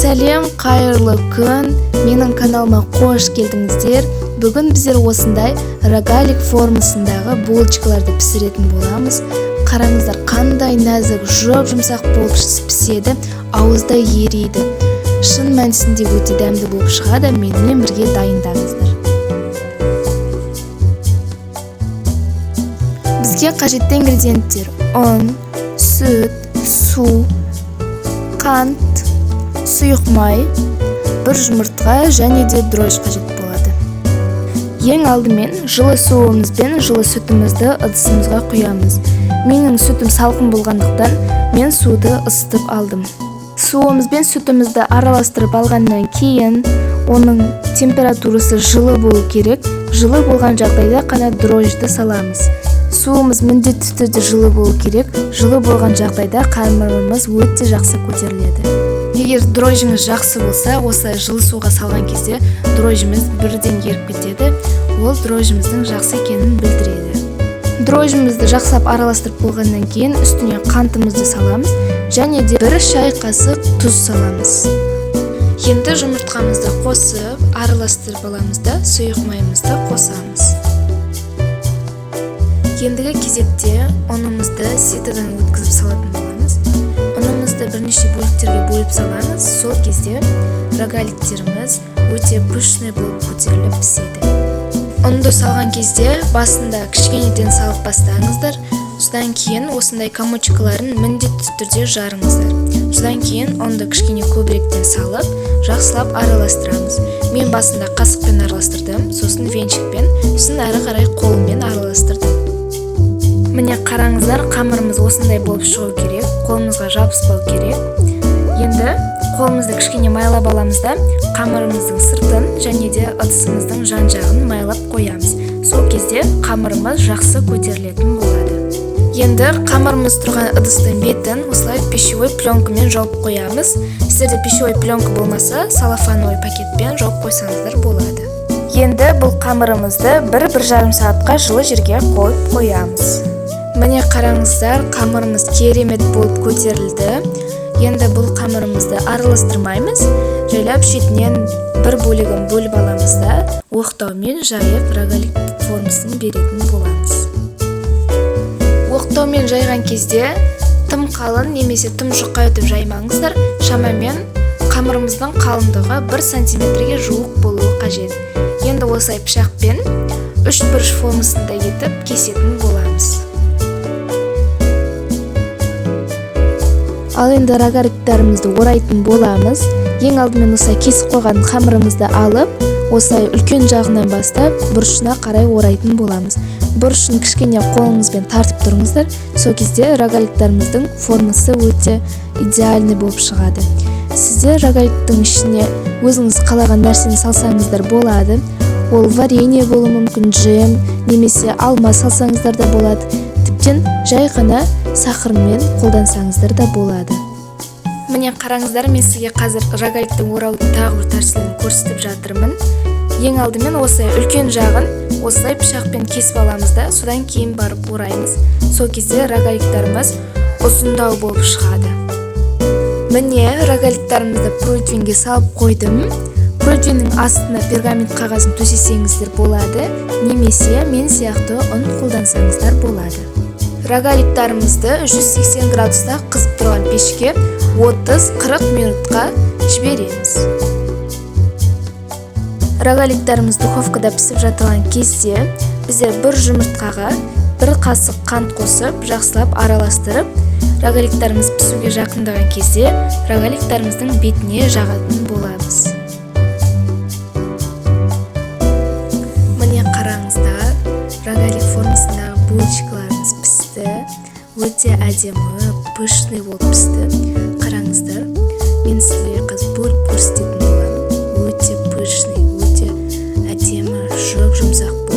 Сәлем, қайырлы күн. Менің каналыма қош келдіңіздер. Бүгін біздер осындай рогалик формасындағы булочкаларды пісіретін боламыз. Қараңыздар, қандай нәзік, жұмсақ болып піседі, ауызда ериді. Шын мәнісінде өте дәмді болып шығады. Менімен бірге дайындаңыздар. Бізге қажетті ингредиенттер: ұн, сүт, су, қант, сұйық май, бір жұмыртқа және де дрожж қажет болады. Ең алдымен жылы суымыз бен жылы сүтімізді ыдысымызға құямыз. Менің сүтім салқын болғандықтан мен суды ысытып алдым. Суымыз бен сүтімізді араластырып алғаннан кейін оның температурасы жылы болу керек. Жылы болған жағдайда қана дрожжды саламыз. Суымыз міндетті түрде жылы болу керек. Жылы болған жағдайда қамырымыз өте жақсы көтеріледі. Егер дрожжыңыз жақсы болса, осылай жылы суға салған кезде дрожжымыз бірден еріп кетеді. Ол дрожжымыздың жақсы екенін білдіреді. Дрожжымызды жақсылап араластырып болғаннан кейін үстіне қантымызды саламыз және де 1 шай қасық тұз саламыз. Енді жұмыртқамызды қосып, араластырып аламыз да сұйық майымызды қосамыз. Ендігі кезекте ұнымызды ситадан өткізіп салатын боламыз. Ұнымызды бірнеше бөліктерге бөліп саламыз. Сол кезде рогаликтеріміз өте пышный болып көтеріліп піседі. Ұнды салған кезде басында кішкенеден салып бастаңыздар. Содан кейін осындай комочкаларын міндетті түрде жарыңыздар. Содан кейін ұнды кішкене көбіректен салып, жақсылап араластырамыз. Мен басында қасықпен араластырдым, сосын венчикпен, сосын әрі қарай қолыммен араластырдым. Міне қараңыздар, қамырымыз осындай болып шығу керек, қолымызға жабыспау керек. Енді қолымызды кішкене майлап аламыз да, қамырымыздың сыртын және де ыдысымыздың жан жағын майлап қоямыз. Сол кезде қамырымыз жақсы көтерілетін болады. Енді қамырымыз тұрған ыдыстың бетін осылай пищевой пленкамен жауып қоямыз. Сіздерде пищевой пленка болмаса, салофановый пакетпен жауып қойсаңыздар болады. Енді бұл қамырымызды 1-1,5 сағатқа жылы жерге қойып қоямыз. Міне қараңыздар, қамырымыз керемет болып көтерілді. Енді бұл қамырымызды араластырмаймыз. Жайлап шетінен бір бөлігін бөліп аламыз да, оқтаумен жайып рогалик формасын беретін боламыз. Оқтаумен жайған кезде тым қалың немесе тым жұқа етіп жаймаңыздар. Шамамен қамырымыздың қалыңдығы 1 сантиметрге жуық болуы қажет. Енді осылай пышақпен 3 бұрыш формасында етіп кесетін боламыз. Ал енді рогаликтарымызды орайтын боламыз. Ең алдымен осылай кесіп қойған қамырымызды алып, осылай үлкен жағынан бастап бұрышына қарай орайтын боламыз. Бұрышын кішкене қолыңызбен тартып тұрыңыздар. Сол кезде рогаликтарымыздың формасы өте идеальный болып шығады. Сіздер рогаликтің ішіне өзіңіз қалаған нәрсені салсаңыздар болады. Ол варенье болуы мүмкін, джем немесе алма салсаңыздар да болады. Тіптен жай ғана сахармен қолдансаңыздар да болады. Міне қараңыздар, мен сізге қазір рогаликтің ораудың тағы бір тәсілін көрсетіп жатырмын. Ең алдымен осылай үлкен жағын осылай пышақпен кесіп аламыз да, содан кейін барып ораймыз. Сол кезде рогаликтарымыз ұзындау болып шығады. Міне рогаликтарымызды противеньге салып қойдым. Противеннің астына пергамент қағазын төсесеңіздер болады, немесе мен сияқты ұн қолдансаңыздар болады. Рогаликтарымызды 180 градуста қызып тұрған пешке 30-40 минутқа жібереміз. Рогаликтарымыз духовкада пісіп жатырған кезде біздер 1 жұмыртқаға 1 қасық қант қосып, жақсылап араластырып, рогаликтарымыз пісуге жақындаған кезде рогаликтарымыздың бетіне жағатын боламыз. Міне қараңыздар, рогалик формасындағы булочкаларымыз пісті. Өте әдемі, пышный болып пісті. Қараңыздар, мен сіздерге қазір бөліп көрсететін боламын. Өте пышный, өте әдемі, жұмсақ